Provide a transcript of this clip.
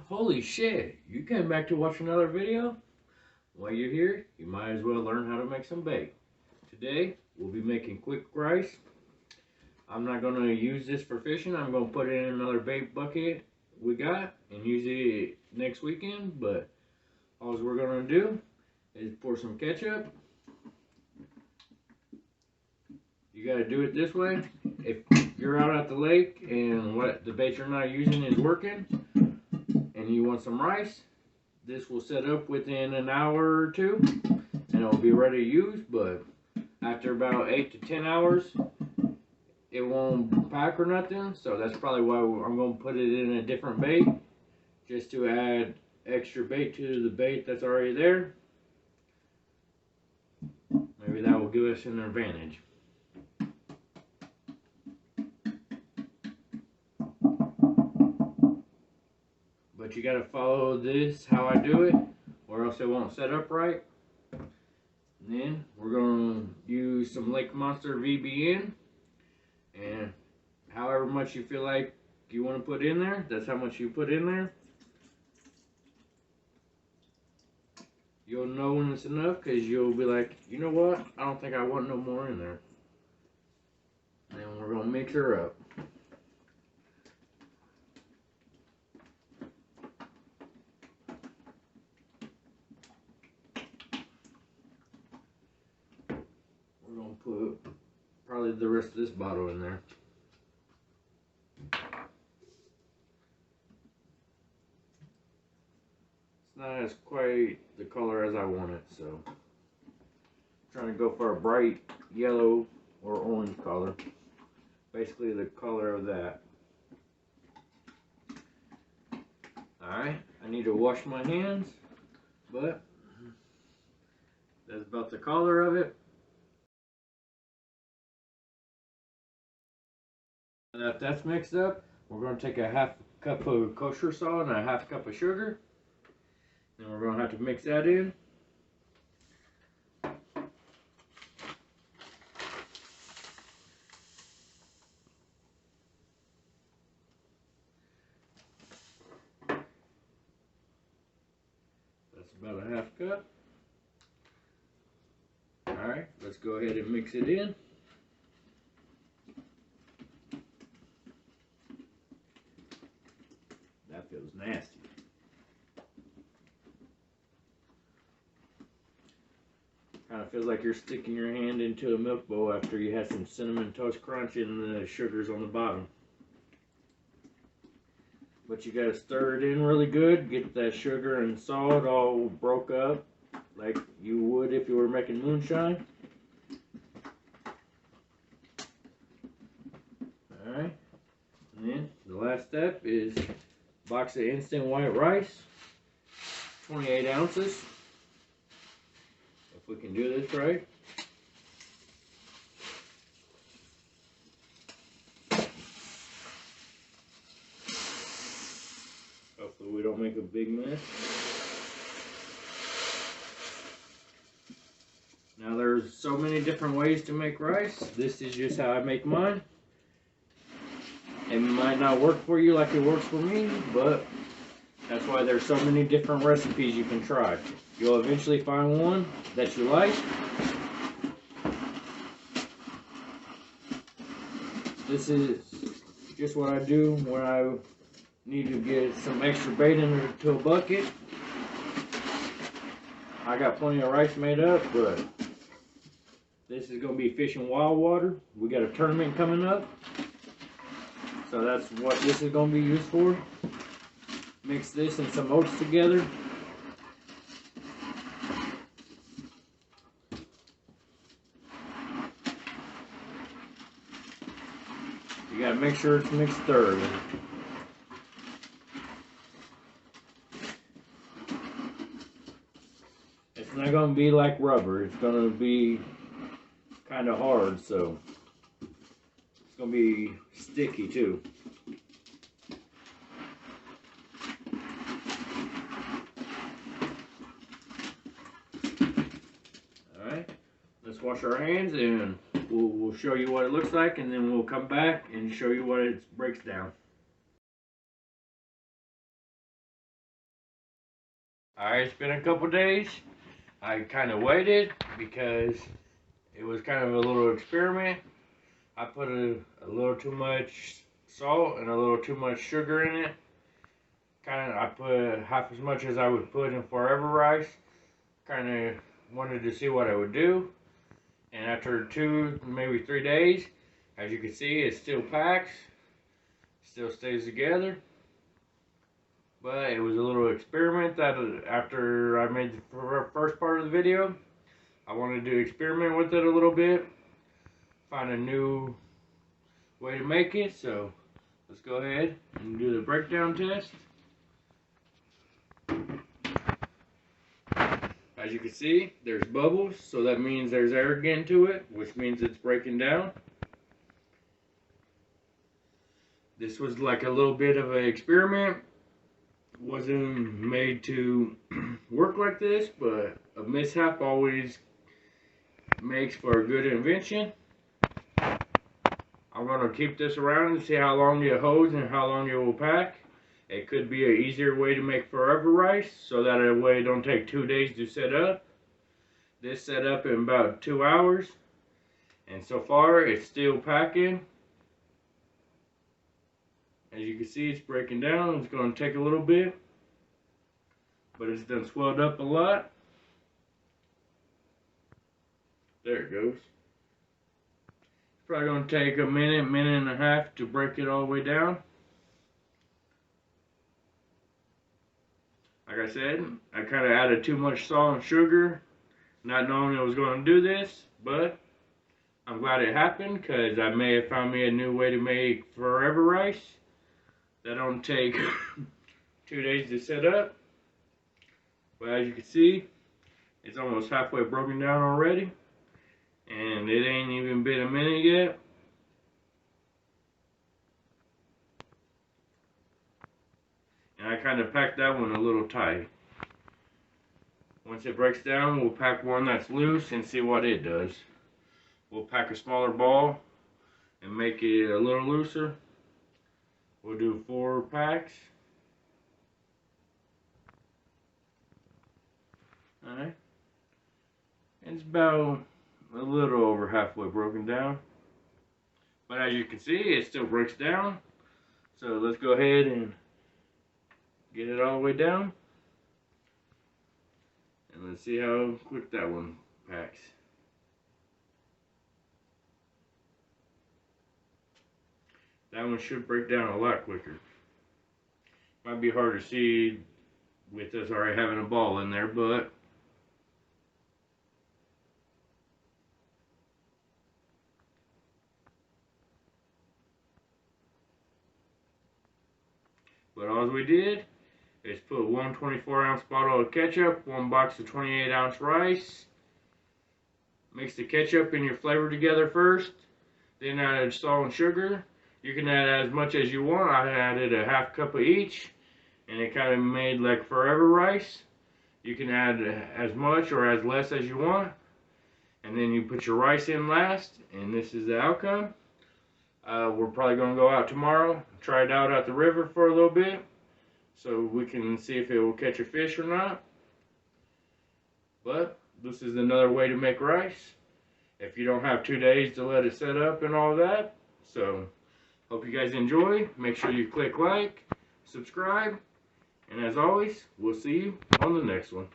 Holy shit, you came back to watch another video? While you're here, you might as well learn how to make some bait. Today, we'll be making quick rice. I'm not going to use this for fishing. I'm going to put it in another bait bucket we got and use it next weekend. But all we're going to do is pour some ketchup. You got to do it this way. If you're out at the lake and what the bait you're not using is working, and you want some rice, this will set up within an hour or two and it will be ready to use. But after about 8 to 10 hours it won't pack or nothing, so that's probably why I'm going to put it in a different bait, just to add extra bait to the bait that's already there. Maybe that will give us an advantage. But you got to follow this how I do it, or else it won't set up right. And then we're going to use some Lake Monster VBN, and however much you feel like you want to put in there, that's how much you put in there. You'll know when it's enough, because you'll be like, you know what, I don't think I want no more in there. And then we're going to mix her up. We're going to put probably the rest of this bottle in there. It's not as quite the color as I want it, so I'm trying to go for a bright yellow or orange color. Basically the color of that. Alright, I need to wash my hands, but that's about the color of it. And if that's mixed up, we're going to take a half cup of kosher salt and a half cup of sugar. And we're going to have to mix that in. That's about a half cup. Alright, let's go ahead and mix it in. That feels nasty. Kind of feels like you're sticking your hand into a milk bowl after you had some cinnamon toast crunch and the sugars on the bottom. But you gotta stir it in really good, get that sugar and salt all broke up like you would if you were making moonshine. Alright, and then the last step is a box of instant white rice, 28 ounces. If we can do this right. Hopefully we don't make a big mess. Now there's so many different ways to make rice. This is just how I make mine. It might not work for you like it works for me, but that's why there's so many different recipes you can try. You'll eventually find one that you like. This is just what I do when I need to get some extra bait into a bucket. I got plenty of rice made up, but this is going to be fishing wild water. We got a tournament coming up, so that's what this is going to be used for. Mix this and some oats together. You gotta make sure it's mixed thoroughly. It's not gonna be like rubber, it's gonna be kind of hard, so it's gonna be sticky too. Alright, let's wash our hands and we'll show you what it looks like, and then we'll come back and show you what it breaks down. Alright, it's been a couple days. I kind of waited because it was kind of a little experiment. I put a little too much salt and a little too much sugar in it. I put half as much as I would put in Forever Rice. Kind of wanted to see what I would do. And after 2, maybe 3 days, as you can see, it still packs. Still stays together. But it was a little experiment that after I made the first part of the video, I wanted to experiment with it a little bit. Find a new way to make it. So let's go ahead and do the breakdown test. As you can see, there's bubbles, so that means there's air getting to it, which means it's breaking down. This was like a little bit of an experiment. Wasn't made to work like this, but a mishap always makes for a good invention. I'm going to keep this around and see how long it holds and how long it will pack. It could be an easier way to make Forever Rice, so that way it don't take 2 days to set up. This set up in about 2 hours, and so far it's still packing. As you can see, it's breaking down. It's going to take a little bit, but it's done swelled up a lot. There it goes. It's probably going to take a minute, minute and a half to break it all the way down. Like I said, I kind of added too much salt and sugar, not knowing I was going to do this, but I'm glad it happened, because I may have found me a new way to make Forever Rice that don't take 2 days to set up. But as you can see, it's almost halfway broken down already, and it ain't even been a minute yet. And I kind of packed that one a little tight. Once it breaks down, we'll pack one that's loose and see what it does. We'll pack a smaller ball and make it a little looser. We'll do 4 packs. Alright. It's about a little over halfway broken down. But as you can see, it still breaks down. So let's go ahead and get it all the way down. And let's see how quick that one packs. That one should break down a lot quicker. Might be hard to see with us already having a ball in there, but all we did is put 1 24-ounce bottle of ketchup, 1 box of 28-ounce rice. Mix the ketchup and your flavor together first, then add salt and sugar. You can add as much as you want. I added a half cup of each, and it kind of made like Forever Rice. You can add as much or as less as you want, and then you put your rice in last, and this is the outcome. We're probably going to go out tomorrow, try it out at the river for a little bit, so we can see if it will catch a fish or not. But this is another way to make rice if you don't have 2 days to let it set up and all that. So hope you guys enjoy. Make sure you click like, subscribe, and as always, we'll see you on the next one.